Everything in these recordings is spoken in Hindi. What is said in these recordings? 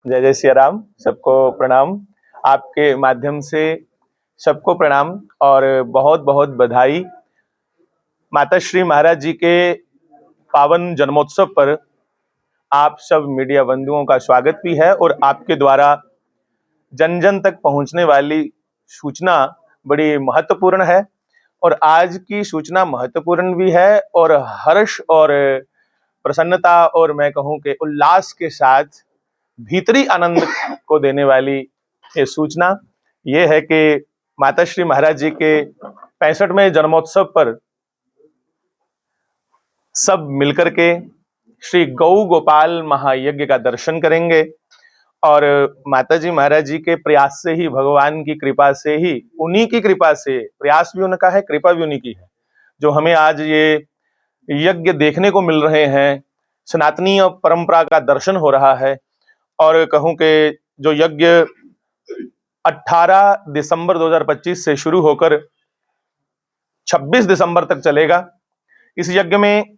जय जय सिया राम। सबको प्रणाम। आपके माध्यम से सबको प्रणाम और बहुत बहुत बधाई। माता श्री महाराज जी के पावन जन्मोत्सव पर आप सब मीडिया बंधुओं का स्वागत भी है और आपके द्वारा जन जन तक पहुंचने वाली सूचना बड़ी महत्वपूर्ण है। और आज की सूचना महत्वपूर्ण भी है और हर्ष और प्रसन्नता और मैं कहूं कि उल्लास के साथ भीतरी आनंद को देने वाली ये सूचना ये है कि माता श्री महाराज जी के 65वें जन्मोत्सव पर सब मिलकर के श्री गौ गोपाल महायज्ञ का दर्शन करेंगे। और माता जी महाराज जी के प्रयास से ही, भगवान की कृपा से ही, उन्हीं की कृपा से, प्रयास भी उनका है, कृपा भी उन्हीं की है, जो हमें आज ये यज्ञ देखने को मिल रहे हैं। सनातनी परंपरा का दर्शन हो रहा है। और कहूं कि जो यज्ञ 18 दिसंबर 2025 से शुरू होकर 26 दिसंबर तक चलेगा। इस यज्ञ में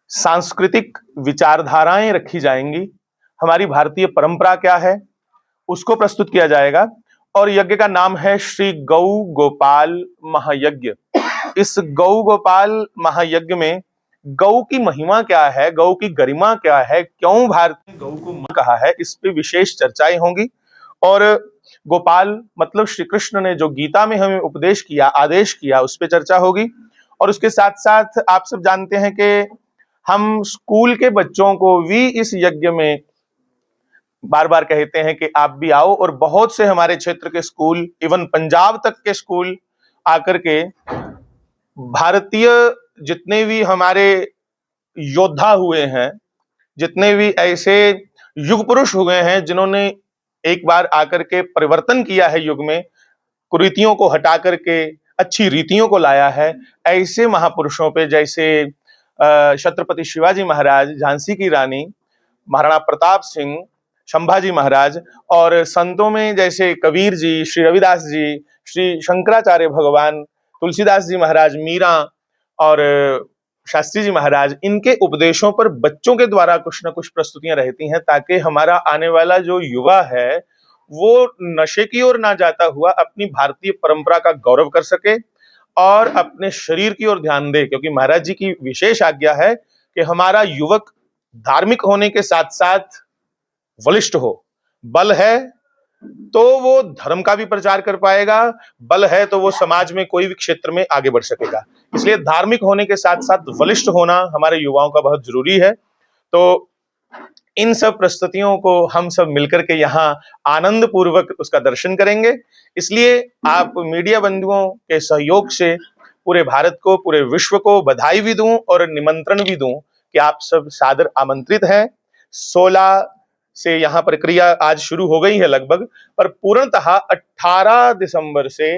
सांस्कृतिक विचारधाराएं रखी जाएंगी। हमारी भारतीय परंपरा क्या है उसको प्रस्तुत किया जाएगा। और यज्ञ का नाम है श्री गौ गोपाल महायज्ञ। इस गौ गोपाल महायज्ञ में गौ की महिमा क्या है, गौ की गरिमा क्या है, क्यों भारत ने गौ को मां कहा है, इस पे विशेष चर्चाएं होंगी। और गोपाल मतलब श्री कृष्ण ने जो गीता में हमें उपदेश किया, आदेश किया, उस पे चर्चा होगी। और उसके साथ साथ आप सब जानते हैं कि हम स्कूल के बच्चों को भी इस यज्ञ में बार बार कहते हैं कि आप भी आओ। और बहुत से हमारे क्षेत्र के स्कूल, इवन पंजाब तक के स्कूल आकर के भारतीय जितने भी हमारे योद्धा हुए हैं, जितने भी ऐसे युग पुरुष हुए हैं जिन्होंने एक बार आकर के परिवर्तन किया है युग में, कुरीतियों को हटा करके अच्छी रीतियों को लाया है, ऐसे महापुरुषों पे जैसे छत्रपति शिवाजी महाराज, झांसी की रानी, महाराणा प्रताप सिंह, संभाजी महाराज, और संतों में जैसे कबीर जी, श्री रविदास जी, श्री शंकराचार्य भगवान, तुलसीदास जी महाराज, मीरा और शास्त्री जी महाराज, इनके उपदेशों पर बच्चों के द्वारा कुछ न कुछ प्रस्तुतियां रहती हैं ताकि हमारा आने वाला जो युवा है वो नशे की ओर ना जाता हुआ अपनी भारतीय परंपरा का गौरव कर सके और अपने शरीर की ओर ध्यान दे। क्योंकि महाराज जी की विशेष आज्ञा है कि हमारा युवक धार्मिक होने के साथ साथ बलिष्ठ हो। बल है तो वो धर्म का भी प्रचार कर पाएगा, बल है तो वो समाज में कोई भी क्षेत्र में आगे बढ़ सकेगा। इसलिए धार्मिक होने के साथ साथ बलिष्ठ होना हमारे युवाओं का बहुत जरूरी है। तो इन सब प्रस्तुतियों को हम सब मिलकर के यहाँ आनंद पूर्वक उसका दर्शन करेंगे। इसलिए आप मीडिया बंधुओं के सहयोग से पूरे भारत को, पूरे विश्व को बधाई भी दूं और निमंत्रण भी दूं कि आप सब सादर आमंत्रित हैं। 16 से यहाँ प्रक्रिया आज शुरू हो गई है लगभग, पर पूर्णतः 18 दिसंबर से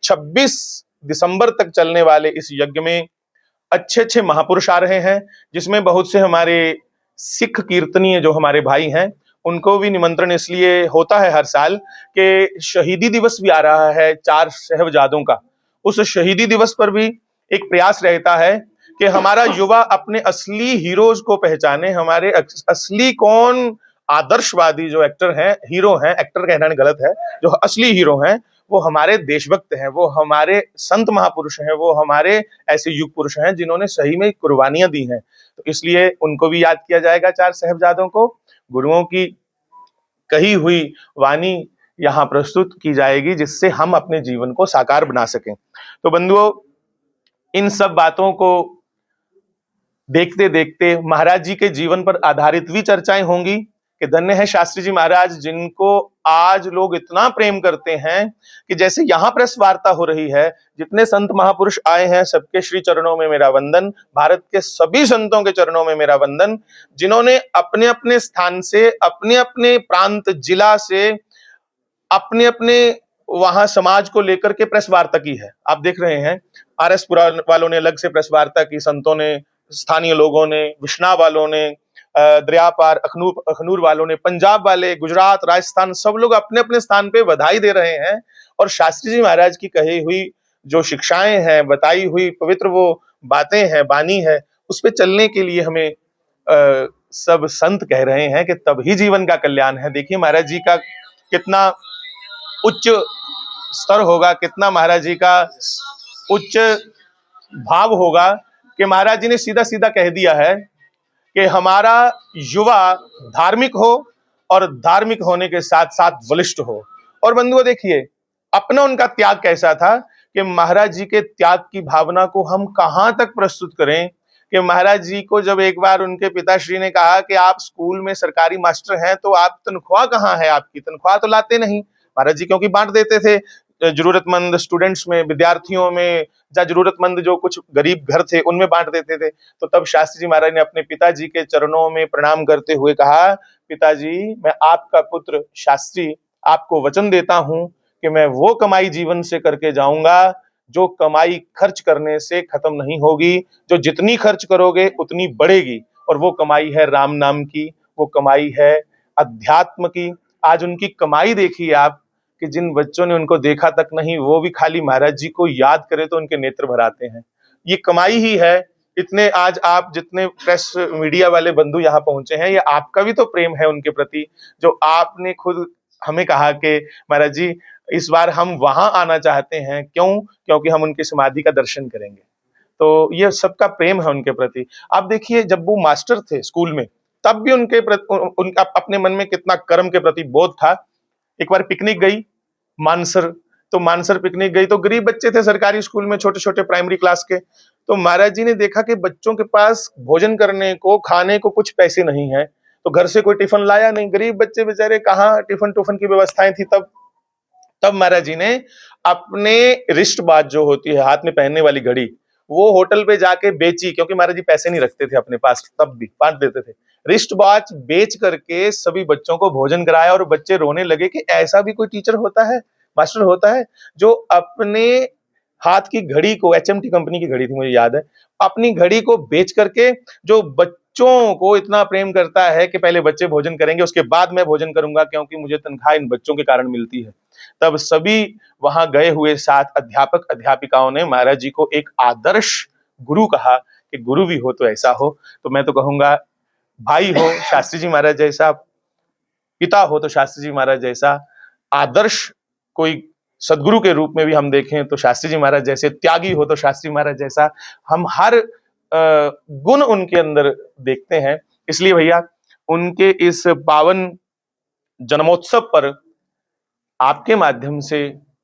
26 दिसंबर तक चलने वाले इस यज्ञ में अच्छे अच्छे महापुरुष आ रहे हैं, जिसमें बहुत से हमारे सिख कीर्तनीय जो हमारे भाई हैं उनको भी निमंत्रण इसलिए होता है हर साल कि शहीदी दिवस भी आ रहा है 4 साहिबजादों का। उस शहीदी दिवस पर भी एक प्रयास रहता है कि हमारा युवा अपने असली हीरोज को पहचाने। हमारे असली कौन आदर्शवादी जो एक्टर हैं, हीरो हैं, एक्टर कहना गलत है, जो असली हीरो हैं वो हमारे देशभक्त हैं, वो हमारे संत महापुरुष हैं, वो हमारे ऐसे युग पुरुष हैं जिन्होंने सही में कुर्बानियां दी हैं। तो इसलिए उनको भी याद किया जाएगा, 4 साहिबजादों को। गुरुओं की कही हुई वाणी यहाँ प्रस्तुत की जाएगी जिससे हम अपने जीवन को साकार बना सकें। तो बंधुओं, इन सब बातों को देखते देखते महाराज जी के जीवन पर आधारित भी चर्चाएं होंगी कि धन्य है शास्त्री जी महाराज, जिनको आज लोग इतना प्रेम करते हैं कि जैसे यहाँ प्रेस वार्ता हो रही है, जितने संत महापुरुष आए हैं सबके श्री चरणों में मेरा वंदन, भारत के सभी संतों के चरणों में मेरा वंदन, जिन्होंने अपने अपने स्थान से, अपने अपने प्रांत जिला से, अपने अपने वहां समाज को लेकर के प्रेस वार्ता की है। आप देख रहे हैं आरएसपुरा वालों ने अलग से प्रेस वार्ता की, संतों ने, स्थानीय लोगों ने, विश्ना वालों ने, दरिया पार अखनूर वालों ने, पंजाब वाले, गुजरात, राजस्थान, सब लोग अपने अपने स्थान पे बधाई दे रहे हैं। और शास्त्री जी महाराज की कही हुई जो शिक्षाएं हैं, बताई हुई पवित्र वो बातें हैं, बानी है, उस पे चलने के लिए हमें सब संत कह रहे हैं कि तभी जीवन का कल्याण है। देखिए महाराज जी का कितना उच्च स्तर होगा, कितना महाराज जी का उच्च भाव होगा कि महाराज जी ने सीधा सीधा कह दिया है कि हमारा युवा धार्मिक हो और धार्मिक होने के साथ साथ बलिष्ठ हो। और बंधुओं देखिए अपना उनका त्याग कैसा था कि महाराज जी के त्याग की भावना को हम कहां तक प्रस्तुत करें कि महाराज जी को जब एक बार उनके पिताश्री ने कहा कि आप स्कूल में सरकारी मास्टर हैं तो आप तनख्वाह कहाँ है, आपकी तनख्वाह तो लाते नहीं। महाराज जी क्योंकि बांट देते थे जरूरतमंद स्टूडेंट्स में, विद्यार्थियों में, या जरूरतमंद जो कुछ गरीब घर थे उनमें बांट देते थे। तो तब शास्त्री जी महाराज ने अपने पिताजी के चरणों में प्रणाम करते हुए कहा, पिताजी मैं आपका पुत्र शास्त्री आपको वचन देता हूं कि मैं वो कमाई जीवन से करके जाऊंगा जो कमाई खर्च करने से खत्म नहीं होगी, जो जितनी खर्च करोगे उतनी बढ़ेगी। और वो कमाई है राम नाम की, वो कमाई है अध्यात्म की। आज उनकी कमाई देखिए आप कि जिन बच्चों ने उनको देखा तक नहीं वो भी खाली महाराज जी को याद करे तो उनके नेत्र भर आते हैं। ये कमाई ही है। इतने आज आप जितने प्रेस मीडिया वाले बंधु यहाँ पहुंचे हैं, ये आपका भी तो प्रेम है उनके प्रति, जो आपने खुद हमें कहा कि महाराज जी इस बार हम वहां आना चाहते हैं। क्यों? क्योंकि हम उनकी समाधि का दर्शन करेंगे। तो ये सबका प्रेम है उनके प्रति। आप देखिए जब वो मास्टर थे स्कूल में तब भी उनके उनका अपने मन में कितना कर्म के प्रति बोध था। एक बार पिकनिक गई मानसर, तो मानसर पिकनिक गई तो गरीब बच्चे थे सरकारी स्कूल में, छोटे छोटे प्राइमरी क्लास के। तो महाराज जी ने देखा कि बच्चों के पास भोजन करने को, खाने को कुछ पैसे नहीं है, तो घर से कोई टिफिन लाया नहीं। गरीब बच्चे बेचारे कहाँ टिफिन टुफिन की व्यवस्थाएं थी तब महाराज जी ने अपने रिस्ट वॉच जो होती है हाथ में पहनने वाली घड़ी, वो होटल पे जाके बेची, क्योंकि महाराज जी पैसे नहीं रखते थे अपने पास, तब भी बांट देते थे। रिस्ट वॉच बेच करके सभी बच्चों को भोजन कराया और बच्चे रोने लगे कि ऐसा भी कोई टीचर होता है, मास्टर होता है, जो अपने हाथ की घड़ी को, एचएमटी कंपनी की घड़ी थी मुझे याद है, अपनी घड़ी को बेच करके जो बच्चों को इतना प्रेम करता है कि पहले बच्चे भोजन करेंगे उसके बाद मैं भोजन करूंगा क्योंकि मुझे तनख्वाह इन बच्चों के कारण मिलती है। तब सभी वहां गए हुए 7 अध्यापक अध्यापिकाओं ने महाराज जी को एक आदर्श गुरु कहा कि गुरु भी हो तो ऐसा हो। तो मैं तो कहूंगा भाई हो शास्त्री जी महाराज जैसा, पिता हो तो शास्त्री जी महाराज जैसा, आदर्श कोई सदगुरु के रूप में भी हम देखें तो शास्त्री जी महाराज जैसे, त्यागी हो तो शास्त्री महाराज जैसा, हम हर गुण उनके अंदर देखते हैं। इसलिए भैया उनके इस पावन जन्मोत्सव पर आपके माध्यम से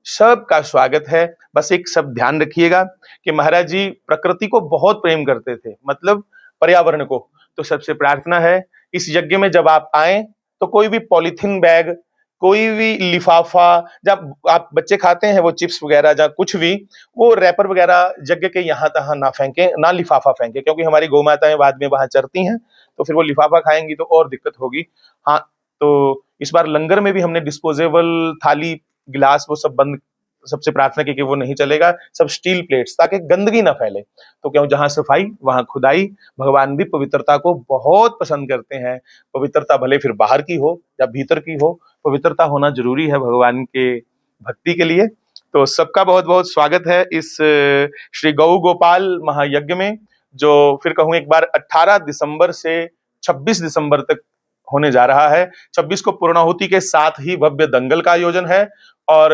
सबका स्वागत है। बस एक सब ध्यान रखिएगा कि महाराज जी प्रकृति को बहुत प्रेम करते थे, मतलब पर्यावरण को। तो सबसे प्रार्थना है इस यज्ञ में जब आप आए तो कोई भी पॉलीथीन बैग, कोई भी लिफाफा, जब आप बच्चे खाते हैं वो चिप्स वगैरह या कुछ भी, वो रैपर वगैरह यज्ञ के यहाँ तहाँ ना फेंके, ना लिफाफा फेंके, क्योंकि हमारी गौ माताएं बाद में वहां चरती हैं तो फिर वो लिफाफा खाएंगी तो और दिक्कत होगी। हाँ, तो इस बार लंगर में भी हमने डिस्पोजेबल थाली गिलास वो सब बंद, सबसे प्रार्थना की कि वो नहीं चलेगा, सब स्टील प्लेट्स, ताकि गंदगी ना फैले। तो क्यों, जहां सफाई वहां खुदाई। भगवान भी पवित्रता को बहुत पसंद करते हैं। पवित्रता भले फिर बाहर की हो या भीतर की हो, पवित्रता होना जरूरी है भगवान के भक्ति के लिए। तो सबका बहुत बहुत स्वागत है इस श्री गौ गोपाल महायज्ञ में, जो फिर कहूं एक बार 18 दिसंबर से 26 दिसंबर तक होने जा रहा है। 26 को पूर्णाहुति के साथ ही भव्य दंगल का आयोजन है और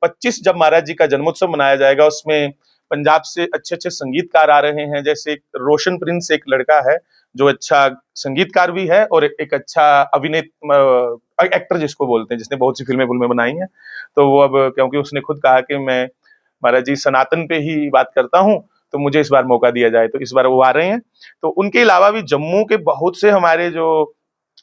25 जब महाराज जी का जन्मोत्सव मनाया जाएगा उसमें पंजाब से अच्छे अच्छे संगीतकार आ रहे हैं। जैसे रोशन प्रिंस एक लड़का है जो अच्छा संगीतकार भी है और एक अच्छा अभिनेता, एक्टर जिसको बोलते हैं, जिसने बहुत सी फिल्में बनाई हैं। तो वो अब क्योंकि उसने खुद कहा कि मैं महाराज जी सनातन पे ही बात करता हूँ तो मुझे इस बार मौका दिया जाए, तो इस बार वो आ रहे हैं। तो उनके अलावा भी जम्मू के बहुत से हमारे जो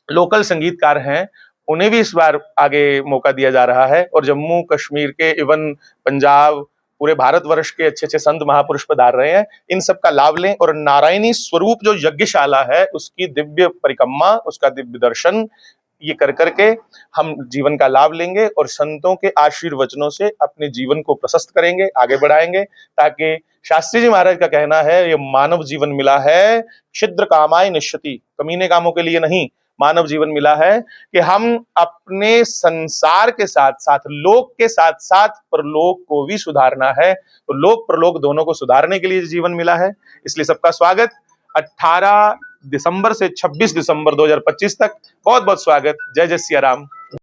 लोकल संगीतकार हैं उन्हें भी इस बार आगे मौका दिया जा रहा है। और जम्मू कश्मीर के, इवन पंजाब, पूरे भारतवर्ष के अच्छे अच्छे संत महापुरुष पधार रहे हैं। इन सब का लाभ लें और नारायणी स्वरूप जो यज्ञशाला है उसकी दिव्य परिक्रमा, उसका दिव्य दर्शन ये कर करके हम जीवन का लाभ लेंगे और संतों के आशीर्वचनों से अपने जीवन को प्रशस्त करेंगे, आगे बढ़ाएंगे। ताकि शास्त्री जी महाराज का कहना है ये मानव जीवन मिला है क्षुद्र कामाय निश्चिति, कमीने कामों के लिए नहीं, मानव जीवन मिला है कि हम अपने संसार के साथ साथ, लोक के साथ साथ परलोक को भी सुधारना है। तो लोक परलोक दोनों को सुधारने के लिए जीवन मिला है। इसलिए सबका स्वागत। 18 दिसंबर से 26 दिसंबर 2025 तक। बहुत बहुत स्वागत। जय जय सिया राम।